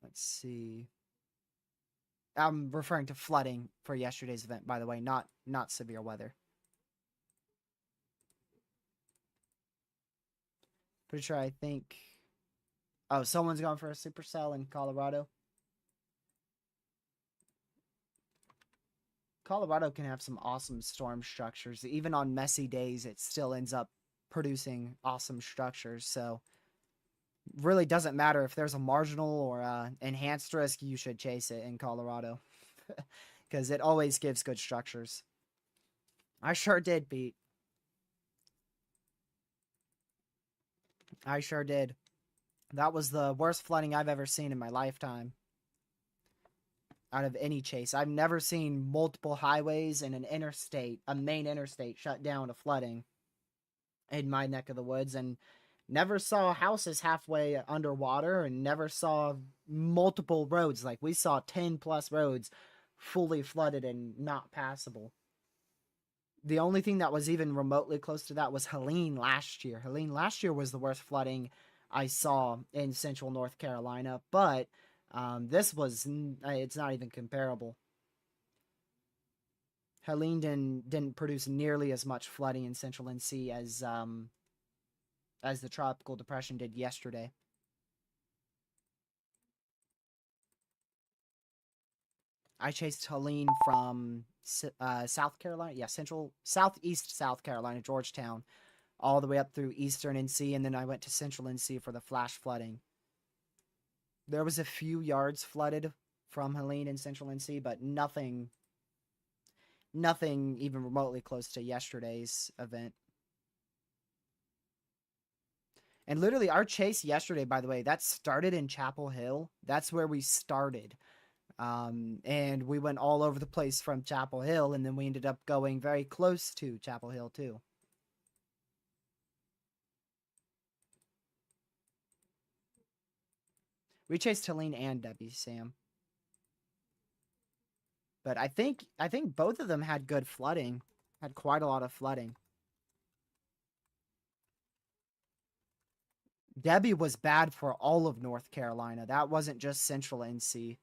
Let's see. I'm referring to flooding for yesterday's event, by the way, not severe weather. Pretty sure I think... Oh, someone's going for a supercell in Colorado. Colorado can have some awesome storm structures. Even on messy days, it still ends up producing awesome structures. So really doesn't matter if there's a marginal or enhanced risk, you should chase it in Colorado. Because it always gives good structures. I sure did, Pete. I sure did. That was the worst flooding I've ever seen in my lifetime. Out of any chase. I've never seen multiple highways and an interstate, a main interstate, shut down to flooding in my neck of the woods, and never saw houses halfway underwater, and never saw multiple roads. Like, we saw 10 plus roads fully flooded and not passable. The only thing that was even remotely close to that was Helene last year. Helene last year was the worst flooding I saw in central North Carolina, but this was, it's not even comparable. Helene didn't produce nearly as much flooding in central NC as the tropical depression did yesterday. I chased Helene from South Carolina, southeast South Carolina, Georgetown, all the way up through eastern NC, and then I went to central NC for the flash flooding. There was a few yards flooded from Helene in central NC, but nothing even remotely close to yesterday's event. And literally, our chase yesterday, by the way, that started in Chapel Hill. That's where we started. And we went all over the place from Chapel Hill, and then we ended up going very close to Chapel Hill, too. We chased Helene and Debbie, Sam. But I think both of them had good flooding. Had quite a lot of flooding. Debbie was bad for all of North Carolina. That wasn't just central NC.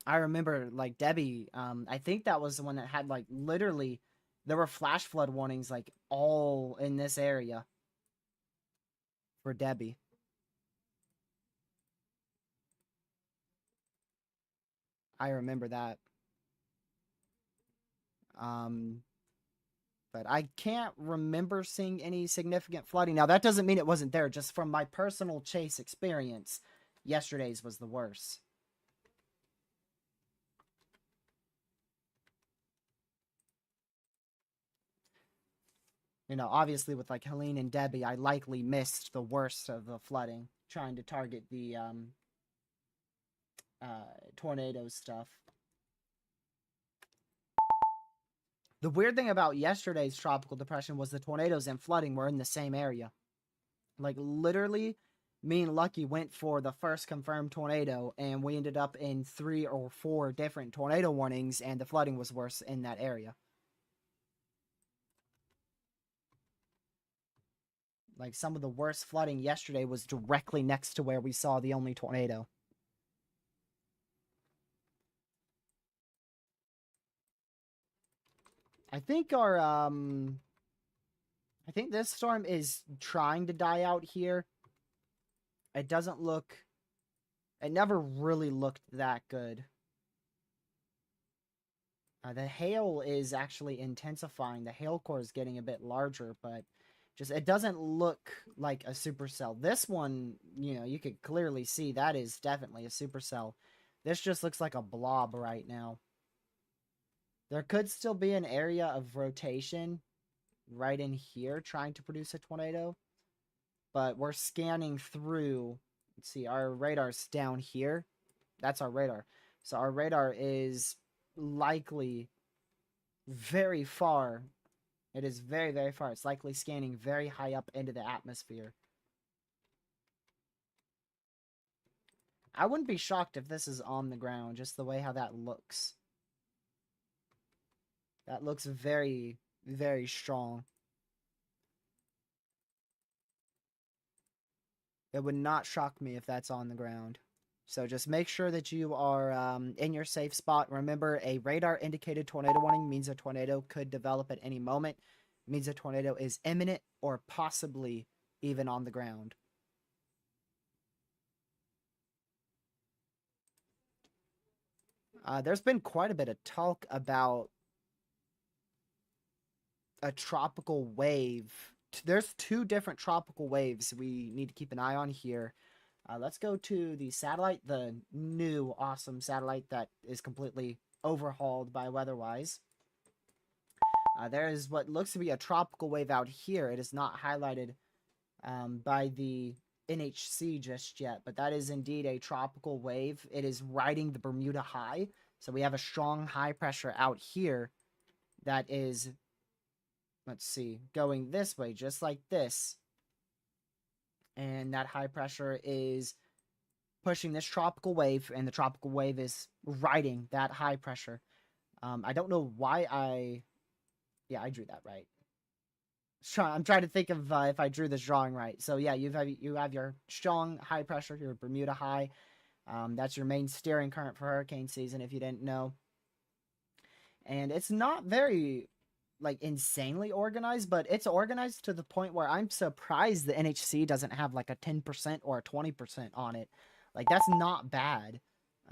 I remember, like, Debbie, I think that was the one that had, like, literally, there were flash flood warnings, like, all in this area for Debbie. I remember that. But I can't remember seeing any significant flooding. Now, that doesn't mean it wasn't there. Just from my personal chase experience, yesterday's was the worst. You know, obviously with like Helene and Debbie, I likely missed the worst of the flooding, trying to target the tornado stuff. The weird thing about yesterday's tropical depression was the tornadoes and flooding were in the same area. Like, literally, me and Lucky went for the first confirmed tornado, and we ended up in 3 or 4 different tornado warnings, and the flooding was worse in that area. Like, some of the worst flooding yesterday was directly next to where we saw the only tornado. I think I think this storm is trying to die out here. It doesn't look... It never really looked that good. The hail is actually intensifying. The hail core is getting a bit larger, but just it doesn't look like a supercell. This one, you know, you could clearly see that is definitely a supercell. This just looks like a blob right now. There could still be an area of rotation right in here trying to produce a tornado, but we're scanning through. Let's see, our radar's down here. That's our radar. So our radar is likely very far. It is very, very far. It's likely scanning very high up into the atmosphere. I wouldn't be shocked if this is on the ground, just the way how that looks. That looks very, very strong. It would not shock me if that's on the ground. So just make sure that you are in your safe spot. Remember, a radar-indicated tornado warning means a tornado could develop at any moment. It means a tornado is imminent or possibly even on the ground. There's been quite a bit of talk about a tropical wave. There's 2 different tropical waves we need to keep an eye on here. Let's go to the satellite, the new awesome satellite that is completely overhauled by WeatherWise. There is what looks to be a tropical wave out here. It is not highlighted by the NHC just yet, but that is indeed a tropical wave. It is riding the Bermuda High. So we have a strong high pressure out here that is, let's see, going this way, just like this. And that high pressure is pushing this tropical wave, and the tropical wave is riding that high pressure. I don't know why yeah, I drew that right. I'm trying to think of if I drew this drawing right. So yeah, you have your strong high pressure, your Bermuda High. That's your main steering current for hurricane season, if you didn't know. And it's not very, like, insanely organized, but it's organized to the point where I'm surprised the NHC doesn't have like a 10% or a 20% on it. Like, that's not bad.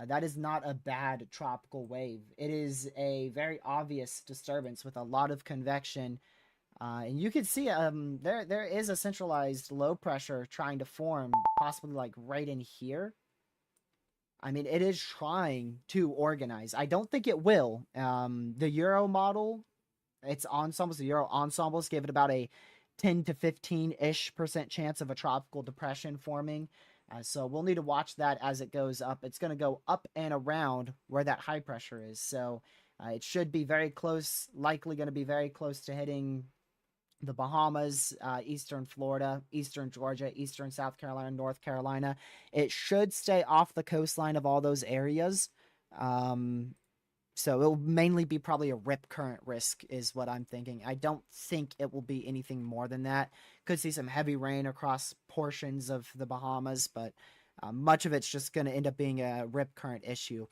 That is not a bad tropical wave. It is a very obvious disturbance with a lot of convection. And you can see there is a centralized low pressure trying to form, possibly like right in here. I mean, it is trying to organize. I don't think it will. The Euro model, its ensembles, the Euro ensembles give it about a 10 to 15-ish% chance of a tropical depression forming. So we'll need to watch that as it goes up. It's going to go up and around where that high pressure is. So it should be very close, likely going to be very close to hitting the Bahamas, eastern Florida, eastern Georgia, eastern South Carolina, North Carolina. It should stay off the coastline of all those areas. So it'll mainly be probably a rip current risk is what I'm thinking. I don't think it will be anything more than that. Could see some heavy rain across portions of the Bahamas, but much of it's just going to end up being a rip current issue.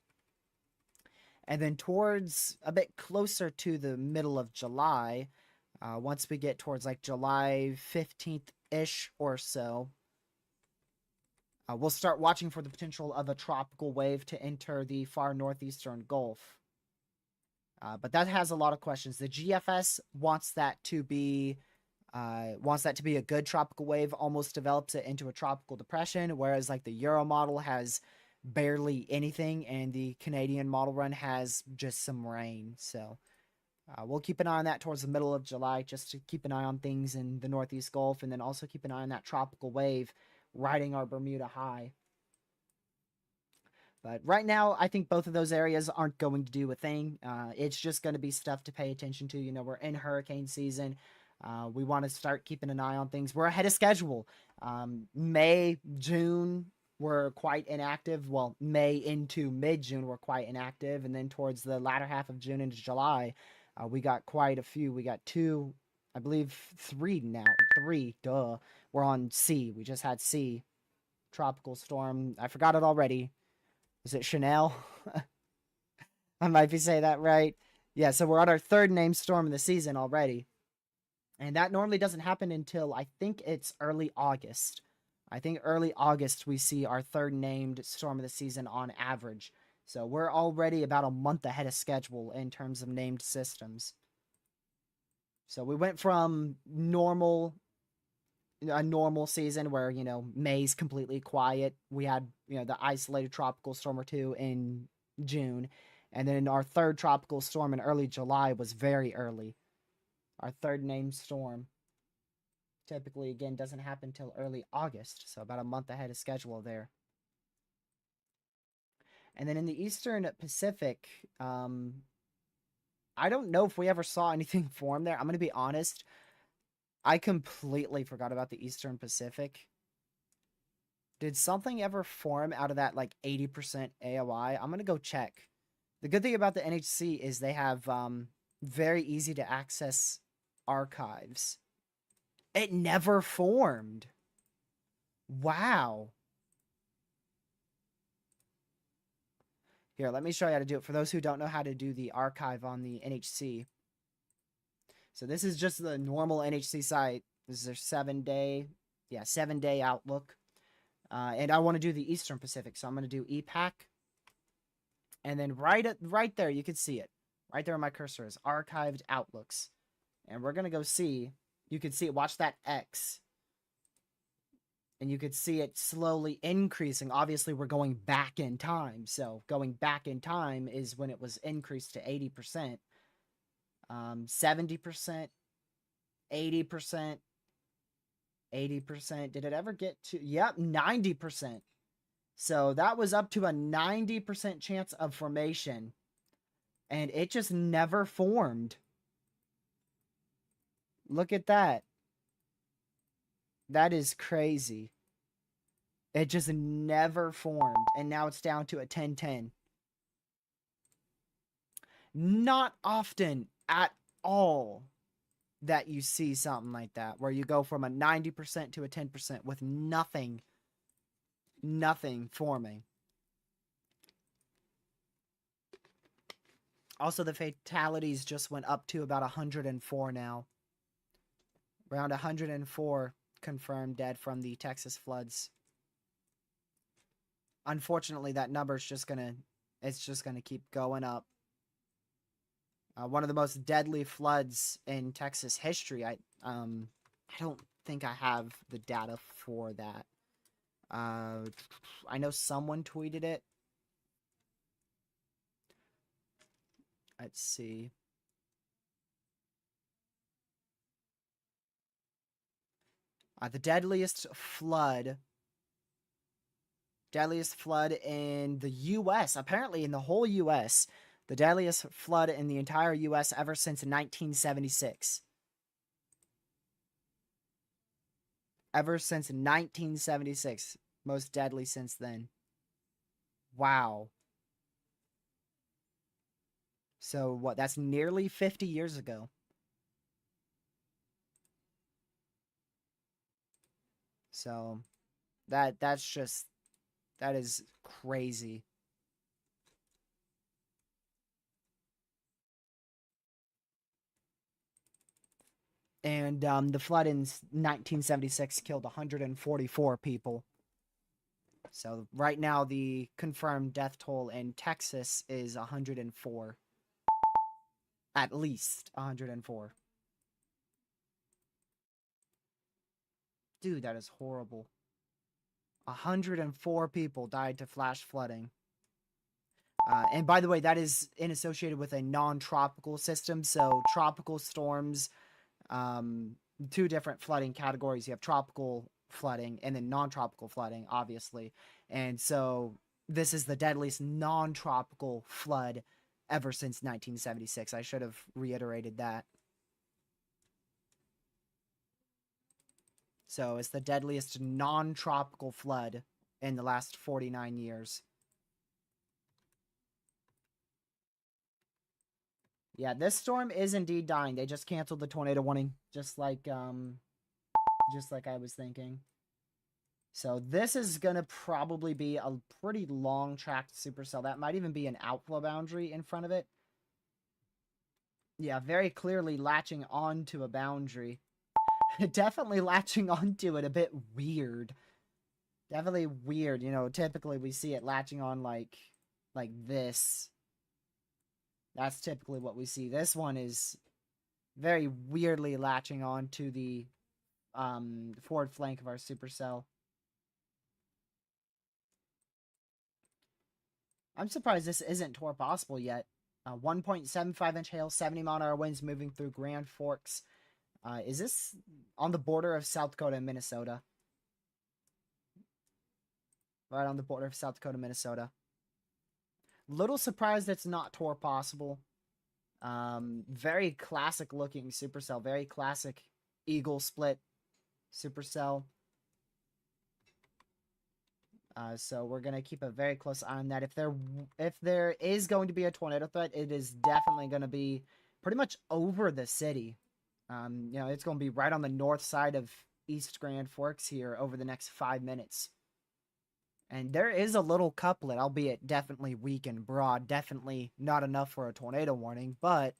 And then towards a bit closer to the middle of July, once we get towards like July 15th-ish or so, we'll start watching for the potential of a tropical wave to enter the far northeastern Gulf. But that has a lot of questions. The GFS wants that to be a good tropical wave, almost develops it into a tropical depression, whereas like the Euro model has barely anything, and the Canadian model run has just some rain. So we'll keep an eye on that towards the middle of July, just to keep an eye on things in the Northeast Gulf, and then also keep an eye on that tropical wave riding our Bermuda High. But right now, I think both of those areas aren't going to do a thing. It's just going to be stuff to pay attention to. You know, we're in hurricane season. We want to start keeping an eye on things. We're ahead of schedule. May, June, we're quite inactive. Well, May into mid-June, we're quite inactive. And then towards the latter half of June into July, we got quite a few. We got 2 I believe 3 now. 3, duh. We're on C. We just had C. Tropical storm. I forgot it already. Is it Chanel? I might be saying that right. Yeah, so we're on our 3rd named storm of the season already. And that normally doesn't happen until, I think it's early August. I think early August we see our 3rd named storm of the season on average. So we're already about a month ahead of schedule in terms of named systems. So we went from a normal season where, May's completely quiet. We had, the isolated tropical storm or two in June. And then our 3rd tropical storm in early July was very early. Our 3rd named storm typically, again, doesn't happen till early August. So about a month ahead of schedule there. And then in the Eastern Pacific, I don't know if we ever saw anything form there. I'm going to be honest. I completely forgot about the Eastern Pacific. Did something ever form out of that, 80% AOI? I'm going to go check. The good thing about the NHC is they have very easy to access archives. It never formed. Wow. Here, let me show you how to do it for those who don't know how to do the archive on the NHC. So this is just the normal NHC site. This is their 7-day outlook. And I want to do the Eastern Pacific, so I'm going to do EPAC. And then right there, you can see it. Right there where my cursor is, archived outlooks. And we're going to go see, you can see it, watch that X. And you could see it slowly increasing. Obviously, we're going back in time. So going back in time is when it was increased to 80%. 70%, 80%, 80%. Did it ever get to, yep, 90%. So that was up to a 90% chance of formation. And it just never formed. Look at that. That is crazy. It just never formed. And now it's down to a 10-10. Not often at all that you see something like that, where you go from a 90% to a 10% with nothing forming. Also, the fatalities just went up to about 104 now. Around 104 confirmed dead from the Texas floods. Unfortunately, that number's just gonna keep going up. One of the most deadly floods in Texas history. I don't think I have the data for that. I know someone tweeted it. Let's see. The deadliest flood in the U.S., apparently in the whole U.S., the deadliest flood in the entire U.S. ever since 1976. Ever since 1976. Most deadly since then. Wow. So what? That's nearly 50 years ago. So that is crazy. And the flood in 1976 killed 144 people. So right now the confirmed death toll in Texas is 104. At least 104. Dude, that is horrible. 104 people died to flash flooding. And by the way, that is associated with a non-tropical system. So tropical storms, 2 different flooding categories. You have tropical flooding and then non-tropical flooding, obviously. And so this is the deadliest non-tropical flood ever since 1976. I should have reiterated that. So it's the deadliest non-tropical flood in the last 49 years. Yeah, this storm is indeed dying. They just canceled the tornado warning just like I was thinking. So this is gonna probably be a pretty long tracked supercell. That might even be an outflow boundary in front of it. Yeah, very clearly latching onto a boundary. Definitely latching onto it a bit weird. Definitely weird. You know, typically we see it latching on like this. That's typically what we see. This one is very weirdly latching on to the forward flank of our supercell. I'm surprised this isn't tour possible yet. 1.75-inch hail, 70-mile-an-hour winds moving through Grand Forks. Is this on the border of South Dakota and Minnesota? Right on the border of South Dakota, Minnesota. Little surprised it's not tour possible. Very classic looking supercell. Very classic eagle split supercell. So we're gonna keep a very close eye on that. If there is going to be a tornado threat, it is definitely gonna be pretty much over the city. You know, it's gonna be right on the north side of East Grand Forks here over the next 5 minutes. And there is a little couplet, albeit definitely weak and broad, definitely not enough for a tornado warning, but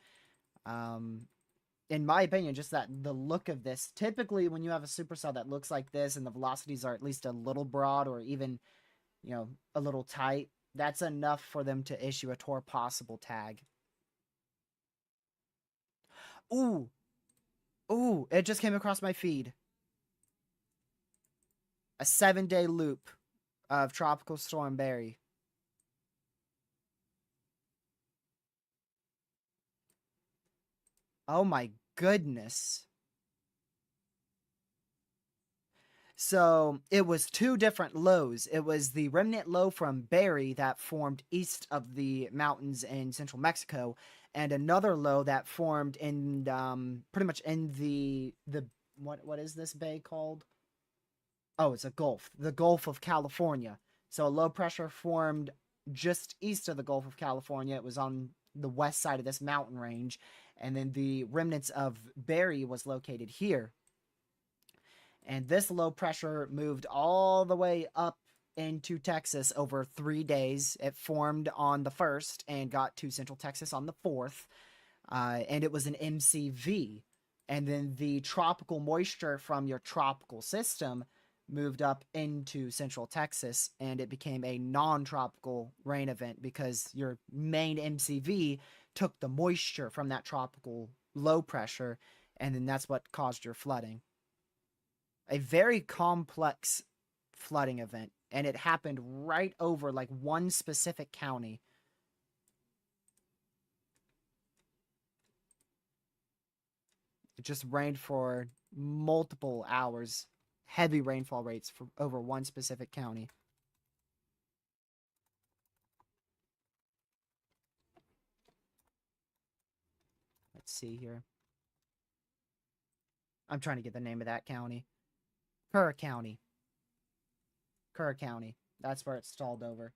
in my opinion, just that the look of this, typically when you have a supercell that looks like this and the velocities are at least a little broad or even, you know, a little tight, that's enough for them to issue a tour possible tag. Ooh. Ooh, it just came across my feed. A 7-day loop of Tropical Storm Barry. Oh my goodness. So it was 2 different lows. It was the remnant low from Barry that formed east of the mountains in central Mexico, and another low that formed in pretty much in the what is this bay called? Oh, it's a gulf. The Gulf of California. So a low pressure formed just east of the Gulf of California. It was on the west side of this mountain range. And then the remnants of Barry was located here. And this low pressure moved all the way up into Texas over 3 days. It formed on the 1st and got to Central Texas on the 4th. And it was an MCV. And then the tropical moisture from your tropical system moved up into Central Texas, and it became a non-tropical rain event because your main MCV took the moisture from that tropical low pressure, and then that's what caused your flooding. A very complex flooding event, and it happened right over like one specific county. It just rained for multiple hours. Heavy rainfall rates for over one specific county. Let's see here. I'm trying to get the name of that county. Kerr County. Kerr County. That's where it stalled over.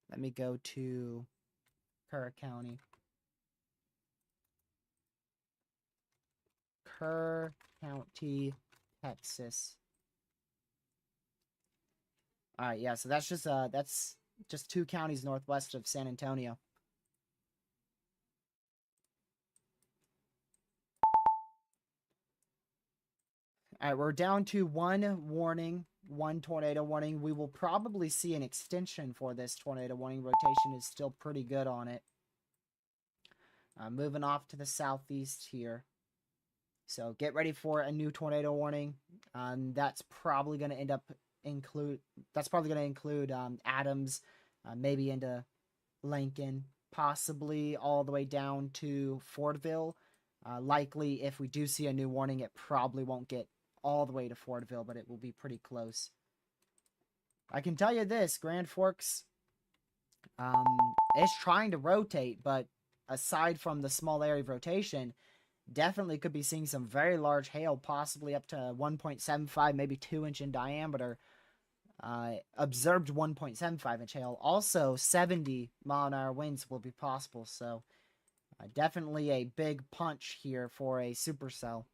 Let me go to Kerr County. Kerr County, Texas. All right, yeah, so that's just 2 counties northwest of San Antonio. All right, we're down to 1 warning, 1 tornado warning. We will probably see an extension for this tornado warning. Rotation is still pretty good on it. Moving off to the southeast here. So get ready for a new tornado warning. That's probably going to include Adams, maybe into Lincoln, possibly all the way down to Fordville. Likely, if we do see a new warning, it probably won't get all the way to Fordville, but it will be pretty close. I can tell you this, Grand Forks is trying to rotate, but aside from the small area of rotation, definitely could be seeing some very large hail, possibly up to 1.75, maybe 2-inch in diameter. Observed 1.75-inch hail. Also, 70-mile-an-hour winds will be possible. So, Definitely a big punch here for a Supercell.